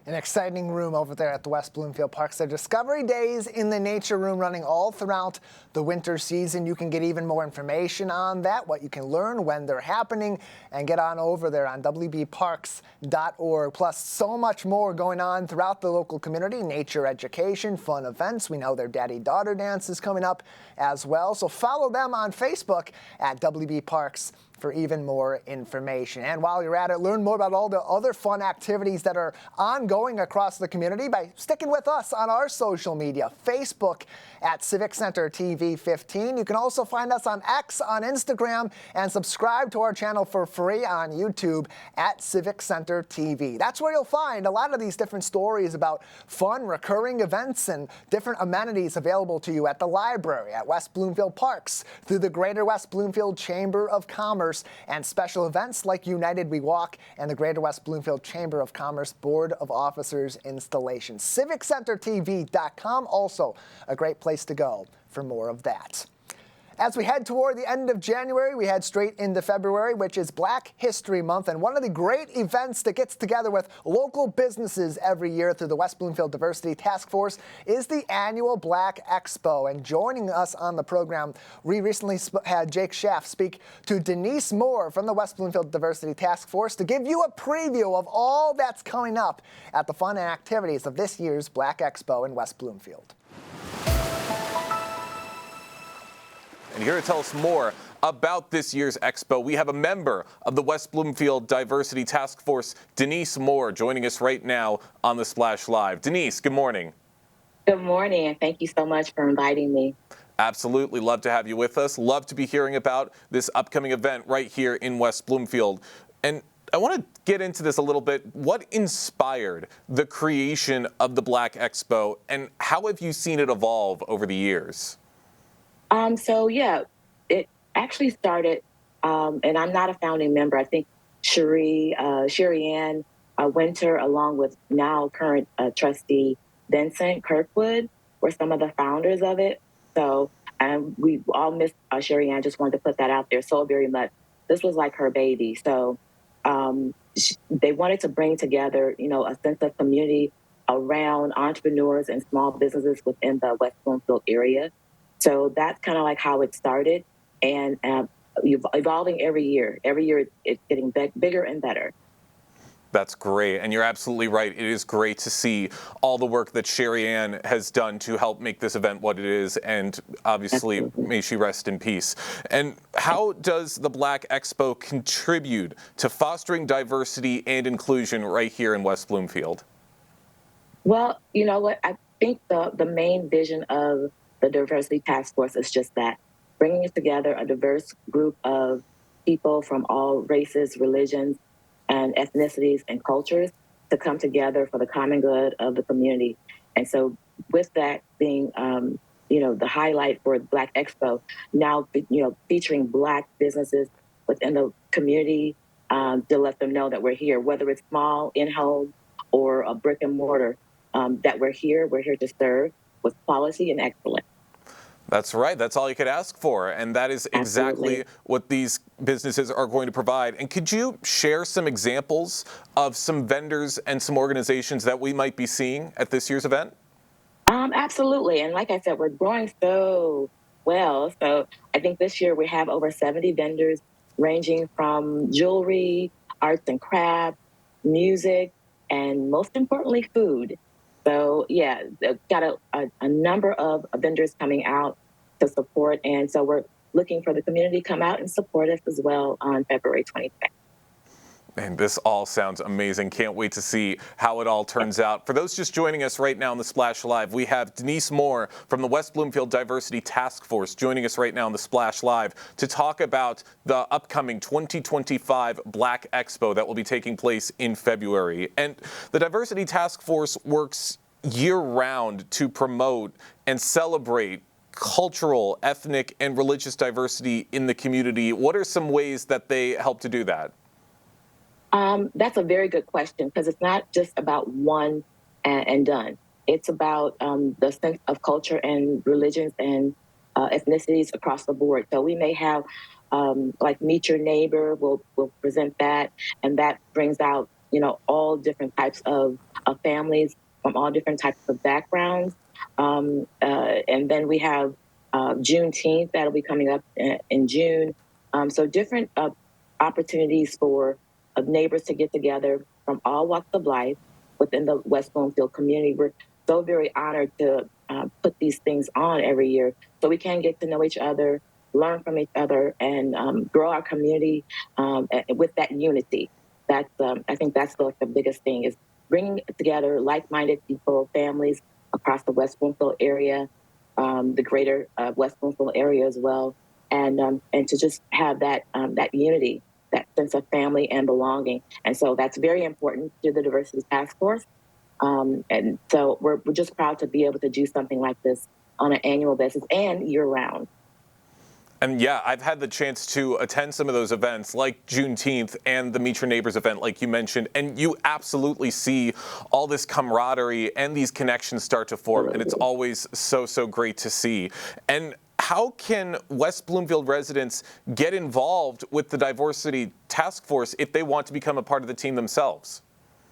An exciting room over there at the West Bloomfield Parks. There are Discovery Days in the Nature Room running all throughout the winter season. You can get even more information on that, what you can learn, when they're happening, and get on over there on wbparks.org. Plus, so much more going on throughout the local community. Nature education, fun events. We know their daddy-daughter dance is coming up as well. So follow them on Facebook at WB Parks for even more information. And while you're at it, learn more about all the other fun activities that are ongoing across the community by sticking with us on our social media. Facebook at Civic Center TV 15. You can also find us on X, on Instagram, and subscribe to our channel for free on YouTube at Civic Center TV. That's where you'll find a lot of these different stories about fun, recurring events and different amenities available to you at the library, at West Bloomfield Parks, through the Greater West Bloomfield Chamber of Commerce, and special events like United We Walk and the Greater West Bloomfield Chamber of Commerce Board of Officers installation. CivicCenterTV.com, also a great place to go for more of that. As we head toward the end of January, we head straight into February, which is Black History Month, and one of the great events that gets together with local businesses every year through the West Bloomfield Diversity Task Force is the annual Black Expo. And joining us on the program, we recently had Jake Schaff speak to Denise Moore from the West Bloomfield Diversity Task Force to give you a preview of all that's coming up at the fun and activities of this year's Black Expo in West Bloomfield. And here to tell us more about this year's expo, we have a member of the West Bloomfield Diversity Task Force, Denise Moore, joining us right now on the Splash Live. Denise, good morning. Good morning, and thank you so much for inviting me. Absolutely. Love to have you with us. Love to be hearing about this upcoming event right here in West Bloomfield. And I want to get into this a little bit. What inspired the creation of the Black Expo, and how have you seen it evolve over the years? It actually started, and I'm not a founding member. I think Sherry Ann Winter, along with now current trustee Vincent Kirkwood, were some of the founders of it. So, and we all miss Sherry Ann. Just wanted to put that out there so very much. This was like her baby. So they wanted to bring together, a sense of community around entrepreneurs and small businesses within the West Bloomfield area. So that's kind of like how it started, and evolving every year. Every year it's getting bigger and better. That's great. And you're absolutely right. It is great to see all the work that Sherry Ann has done to help make this event what it is. And obviously, may she rest in peace. And how does the Black Expo contribute to fostering diversity and inclusion right here in West Bloomfield? Well, you know what? I think the main vision of the Diversity Task Force is just that, bringing together a diverse group of people from all races, religions, and ethnicities and cultures to come together for the common good of the community. And so with that being, the highlight for Black Expo, now, featuring Black businesses within the community to let them know that we're here, whether it's small, in-home, or a brick and mortar, that we're here to serve with quality and excellence. That's right. That's all you could ask for. And that is exactly what these businesses are going to provide. And could you share some examples of some vendors and some organizations that we might be seeing at this year's event? Absolutely. And like I said, we're growing so well. So I think this year we have over 70 vendors ranging from jewelry, arts and crafts, music, and most importantly, food. So yeah, got a number of vendors coming out to support. And so we're looking for the community to come out and support us as well on February 22nd. And this all sounds amazing. Can't wait to see how it all turns out. For those just joining us right now on the Splash Live, we have Denise Moore from the West Bloomfield Diversity Task Force joining us right now on the Splash Live to talk about the upcoming 2025 Black Expo that will be taking place in February. And the Diversity Task Force works year-round to promote and celebrate cultural, ethnic, and religious diversity in the community. What are some ways that they help to do that? That's a very good question, because it's not just about one and done. It's about the sense of culture and religions and ethnicities across the board. So we may have like Meet Your Neighbor, we'll present that, and that brings out all different types of families from all different types of backgrounds. And then we have Juneteenth that'll be coming up in June. So different opportunities for neighbors to get together from all walks of life within the West Bloomfield community. We're so very honored to put these things on every year so we can get to know each other, learn from each other, and grow our community with that unity. That's I think that's the biggest thing, is bringing together like-minded people, families across the West Bloomfield area, the greater West Bloomfield area as well, and to just have that that unity, that sense of family and belonging. And so that's very important to the Diversity Task Force. And so we're just proud to be able to do something like this on an annual basis and year-round. And yeah, I've had the chance to attend some of those events like Juneteenth and the Meet Your Neighbors event, like you mentioned, and you absolutely see all this camaraderie and these connections start to form, and it's always so great to see. And how can West Bloomfield residents get involved with the Diversity Task Force if they want to become a part of the team themselves?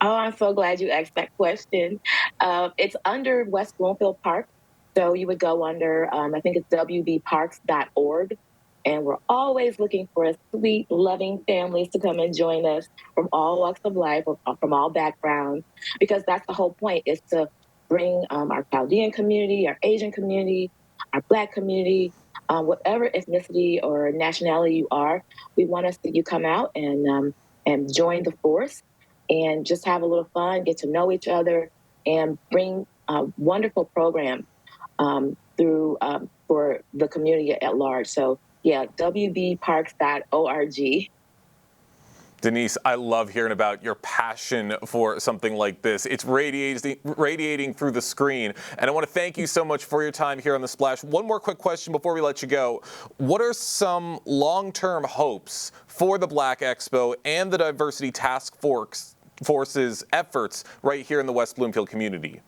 Oh, I'm so glad you asked that question. It's under West Bloomfield Park. So you would go under, I think it's wbparks.org. And we're always looking for sweet, loving families to come and join us from all walks of life, from all backgrounds, because that's the whole point, is to bring our Chaldean community, our Asian community, our Black community, whatever ethnicity or nationality you are. We want to see you come out and join the force and just have a little fun, get to know each other, and bring wonderful programs through for the community at large. So yeah, wbparks.org. Denise, I love hearing about your passion for something like this. It's radiating through the screen. And I want to thank you so much for your time here on The Splash. One more quick question before we let you go. What are some long-term hopes for the Black Expo and the Diversity Task Force's efforts right here in the West Bloomfield community?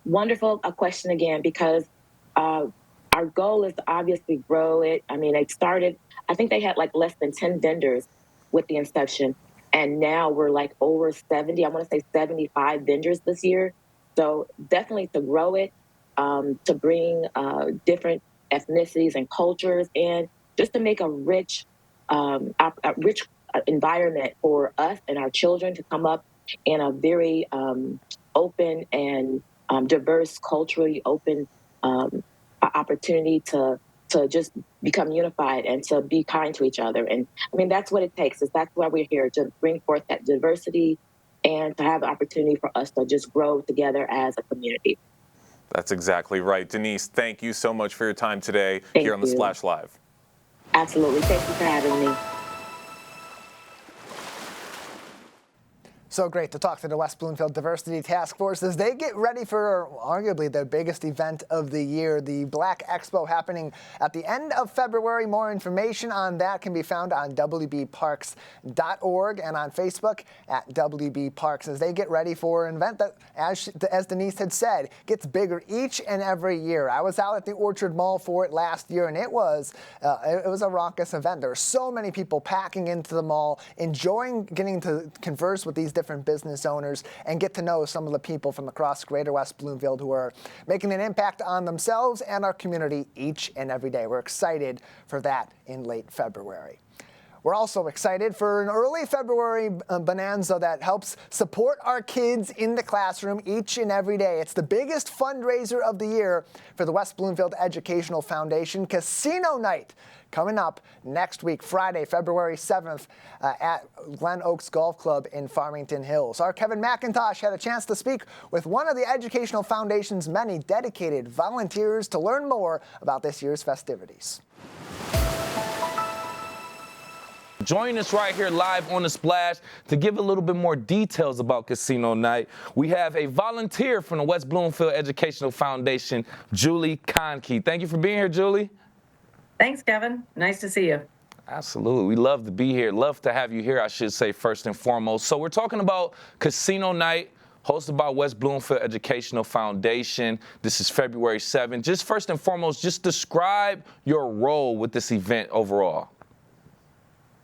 Wonderful question again, because our goal is to obviously grow it. I mean, I think they had like less than 10 vendors with the inception. And now we're like over 70, I want to say 75 vendors this year. So definitely to grow it, to bring different ethnicities and cultures in, just to make a rich environment for us and our children to come up in a very open and diverse, culturally open opportunity to just become unified and to be kind to each other. And I mean, that's what it takes. That's why we're here, to bring forth that diversity and to have the opportunity for us to just grow together as a community. That's exactly right. Denise, thank you so much for your time today Thank here on the you. Splash Live. Absolutely. Thank you for having me. So great to talk to the West Bloomfield Diversity Task Force as they get ready for arguably their biggest event of the year, the Black Expo, happening at the end of February. More information on that can be found on wbparks.org and on Facebook at WBParks as they get ready for an event that, as Denise had said, gets bigger each and every year. I was out at the Orchard Mall for it last year, and it was a raucous event. There were so many people packing into the mall, enjoying getting to converse with these different business owners and get to know some of the people from across Greater West Bloomfield who are making an impact on themselves and our community each and every day. We're excited for that in late February. We're also excited for an early February bonanza that helps support our kids in the classroom each and every day. It's the biggest fundraiser of the year for the West Bloomfield Educational Foundation, Casino Night, coming up next week, Friday, February 7th, at Glen Oaks Golf Club in Farmington Hills. Our Kevin McIntosh had a chance to speak with one of the Educational Foundation's many dedicated volunteers to learn more about this year's festivities. Join us right here live on The Splash to give a little bit more details about Casino Night. We have a volunteer from the West Bloomfield Educational Foundation, Julie Conkey. Thank you for being here, Julie. Thanks, Kevin. Nice to see you. Absolutely. We love to be here. Love to have you here, I should say, first and foremost. So we're talking about Casino Night, hosted by West Bloomfield Educational Foundation. This is February 7th. Just first and foremost, just describe your role with this event overall.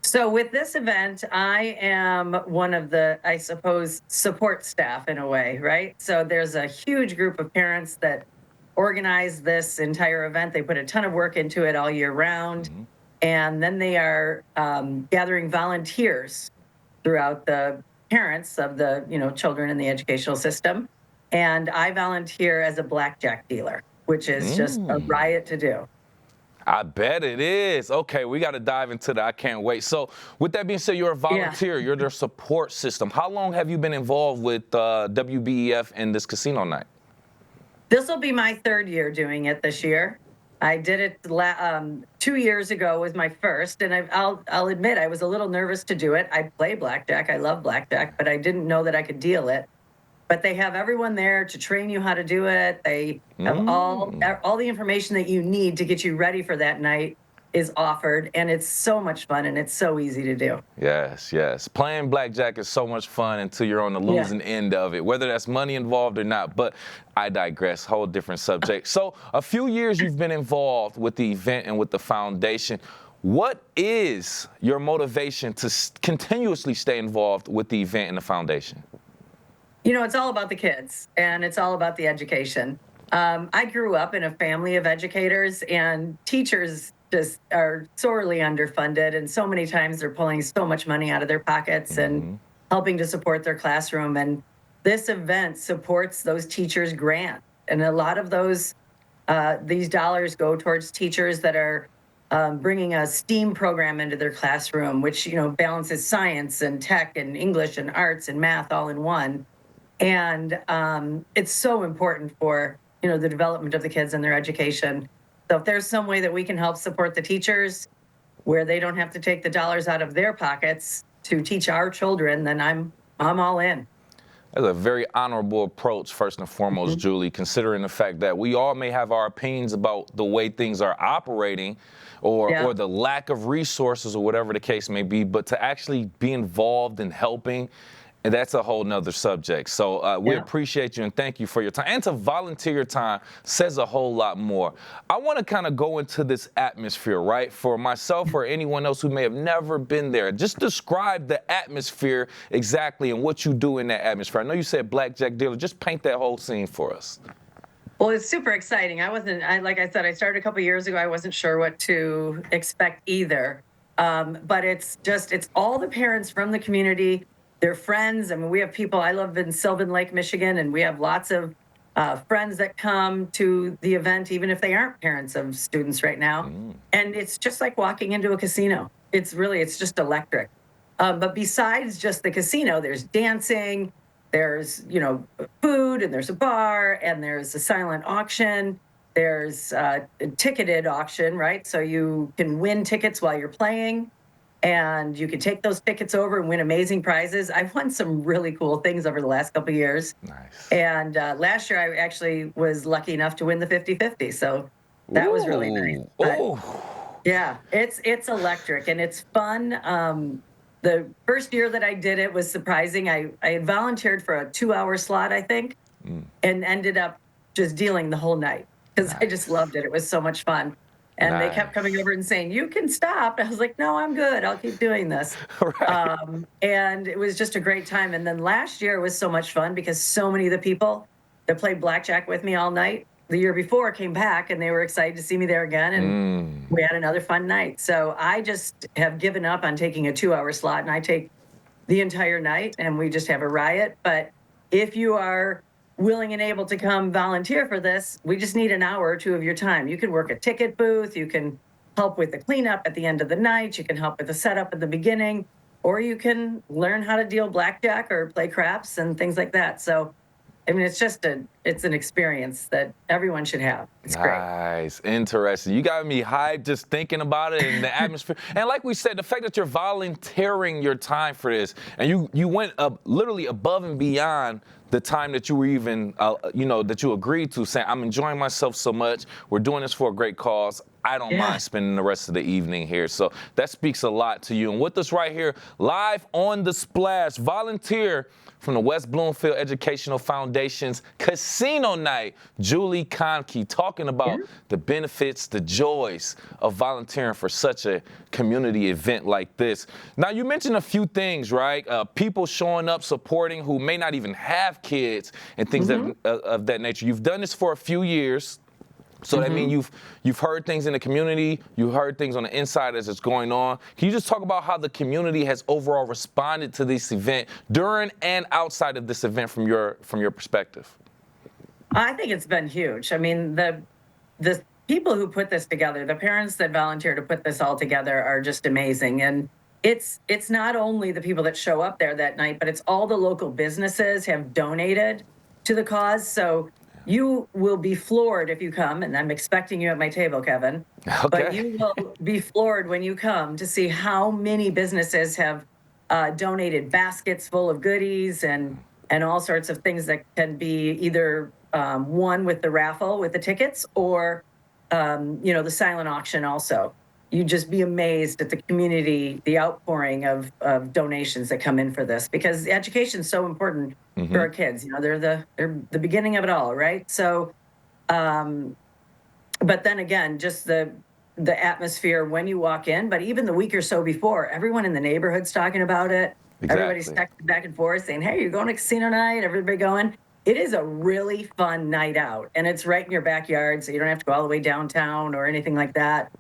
So with this event, I am one of the, I suppose, support staff in a way, right? So there's a huge group of parents that organize this entire event. They put a ton of work into it all year round. Mm-hmm. And then they are gathering volunteers throughout the parents of the children in the educational system. And I volunteer as a blackjack dealer, which is just a riot to do. I bet it is. Okay, we got to dive into that. I can't wait. So with that being said, you're a volunteer. Yeah. You're their support system. How long have you been involved with WBEF and this Casino Night? This will be my third year doing it this year. I did it 2 years ago was my first, and I'll admit I was a little nervous to do it. I play blackjack. I love blackjack, but I didn't know that I could deal it. But they have everyone there to train you how to do it. They have all the information that you need to get you ready for that night is offered, and it's so much fun, and it's so easy to do. Yes, yes. Playing blackjack is so much fun until you're on the losing end of it, whether that's money involved or not. But I digress, whole different subject. So a few years you've been involved with the event and with the foundation. What is your motivation to continuously stay involved with the event and the foundation? It's all about the kids, and it's all about the education. I grew up in a family of educators, and teachers just are sorely underfunded, and so many times they're pulling so much money out of their pockets and helping to support their classroom. And this event supports those teachers' grants, and a lot of those these dollars go towards teachers that are bringing a STEAM program into their classroom, which balances science and tech and English and arts and math all in one. And it's so important for, the development of the kids and their education. So if there's some way that we can help support the teachers where they don't have to take the dollars out of their pockets to teach our children, then I'm all in. That's a very honorable approach, first and foremost, Julie, considering the fact that we all may have our opinions about the way things are operating or the lack of resources or whatever the case may be, but to actually be involved in helping And that's a whole nother subject. So we appreciate you and thank you for your time. And to volunteer your time says a whole lot more. I want to kind of go into this atmosphere, right? For myself or anyone else who may have never been there, just describe the atmosphere exactly and what you do in that atmosphere. I know you said blackjack dealer. Just paint that whole scene for us. Well, it's super exciting. Like I said, I started a couple years ago. I wasn't sure what to expect either. But it's all the parents from the community. They're friends. I mean, we have people, I live in Sylvan Lake, Michigan, and we have lots of friends that come to the event, even if they aren't parents of students right now. And it's just like walking into a casino. It's just electric. But besides just the casino, there's dancing, there's, food, and there's a bar, and there's a silent auction. There's a ticketed auction, right? So you can win tickets while you're playing. And you can take those tickets over and win amazing prizes. I've won some really cool things over the last couple of years. Nice. And last year, I actually was lucky enough to win the 50-50. So that was really nice. But, yeah, it's electric and it's fun. The first year that I did it was surprising. I had volunteered for a 2-hour slot, I think, and ended up just dealing the whole night because I just loved it. It was so much fun. And they kept coming over and saying, you can stop. I was like, no, I'm good. I'll keep doing this. Right. And it was just a great time. And then last year was so much fun because so many of the people that played blackjack with me all night the year before came back and they were excited to see me there again. And we had another fun night. So I just have given up on taking a 2-hour slot and I take the entire night and we just have a riot. But if you are willing and able to come volunteer for this, we just need an hour or two of your time. You can work a ticket booth, you can help with the cleanup at the end of the night, you can help with the setup at the beginning, or you can learn how to deal blackjack or play craps and things like that. So, I mean, it's an experience that everyone should have. It's great. Nice, interesting. You got me hyped just thinking about it and the atmosphere. And like we said, the fact that you're volunteering your time for this, and you went up literally above and beyond the time that you were even, that you agreed to, saying, I'm enjoying myself so much. We're doing this for a great cause. I don't mind spending the rest of the evening here. So that speaks a lot to you. And with us right here, live on the Splash, volunteer from the West Bloomfield Educational Foundation's Casino Night, Julie Conkey, talking about the benefits, the joys of volunteering for such a community event like this. Now, you mentioned a few things, right? People showing up, supporting who may not even have kids and things of that nature. You've done this for a few years. So that means you've heard things in the community, you've heard things on the inside as it's going on. Can you just talk about how the community has overall responded to this event during and outside of this event from your perspective? I think it's been huge. I mean, the people who put this together, the parents that volunteer to put this all together are just amazing. And it's not only the people that show up there that night, but it's all the local businesses have donated to the cause. So you will be floored if you come, and I'm expecting you at my table, Kevin. Okay. But you will be floored when you come to see how many businesses have donated baskets full of goodies and all sorts of things that can be either won with the raffle, with the tickets, or the silent auction also. You'd just be amazed at the community, the outpouring of donations that come in for this, because education is so important for our kids. They're the beginning of it all, right? So, but then again, just the atmosphere when you walk in, but even the week or so before, everyone in the neighborhood's talking about it. Exactly. Everybody's texting back and forth saying, hey, you're going to casino night? Everybody going? It is a really fun night out, and it's right in your backyard, so you don't have to go all the way downtown or anything like that.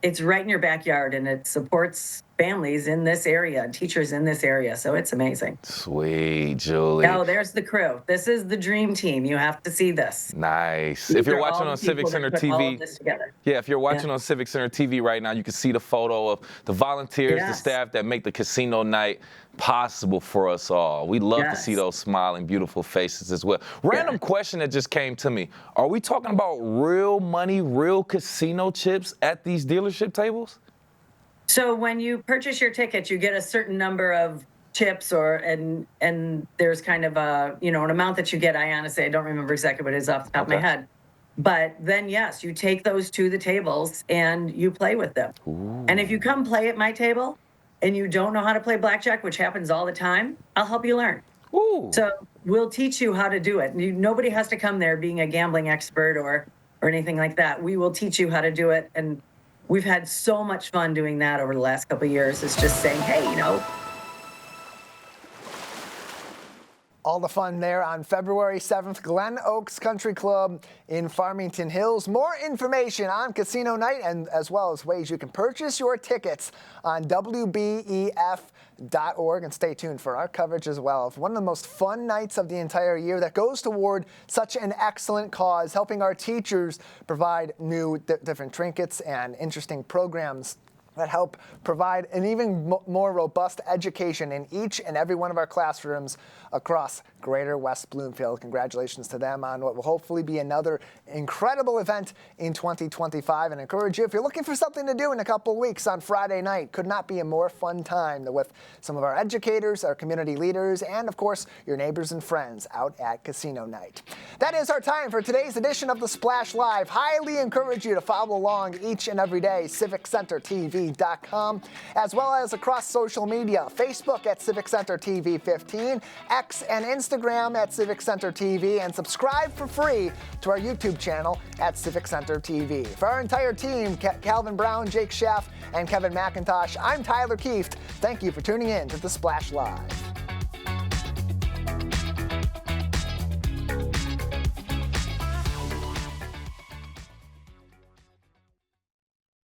It's right in your backyard, and it supports families in this area, teachers in this area. So it's amazing. Sweet, Julie. Oh, there's the crew. This is the dream team. You have to see this. Nice. These If you're are watching all on the people Civic Center that put all TV, of this together. yeah, if you're watching on Civic Center TV right now, you can see the photo of the volunteers, the staff that make the casino night possible for us all. We love to see those smiling, beautiful faces as well. Random question that just came to me. Are we talking about real money, real casino chips at these dealership tables? So when you purchase your ticket, you get a certain number of chips, and there's kind of a an amount that you get. I honestly don't remember exactly what it is off the top of my head. But then yes, you take those to the tables and you play with them. And if you come play at my table and you don't know how to play blackjack, which happens all the time, I'll help you learn. Ooh. So we'll teach you how to do it. Nobody has to come there being a gambling expert or anything like that. We will teach you how to do it. And we've had so much fun doing that over the last couple of years. It's just saying, hey, All the fun there on February 7th, Glen Oaks Country Club in Farmington Hills. More information on Casino Night and as well as ways you can purchase your tickets on WBEF.org. And stay tuned for our coverage as well of one of the most fun nights of the entire year that goes toward such an excellent cause, helping our teachers provide new different trinkets and interesting programs that help provide an even more robust education in each and every one of our classrooms across Greater West Bloomfield. Congratulations to them on what will hopefully be another incredible event in 2025. And encourage you, if you're looking for something to do in a couple weeks on Friday night, could not be a more fun time with some of our educators, our community leaders, and of course, your neighbors and friends out at Casino Night. That is our time for today's edition of the Splash Live. Highly encourage you to follow along each and every day, CivicCenterTV.com, as well as across social media, Facebook at Civic Center TV 15, X and Instagram at Civic Center TV, and subscribe for free to our YouTube channel at Civic Center TV. For our entire team, Calvin Brown, Jake Schaff, and Kevin McIntosh, I'm Tyler Kieft. Thank you for tuning in to the Splash Live.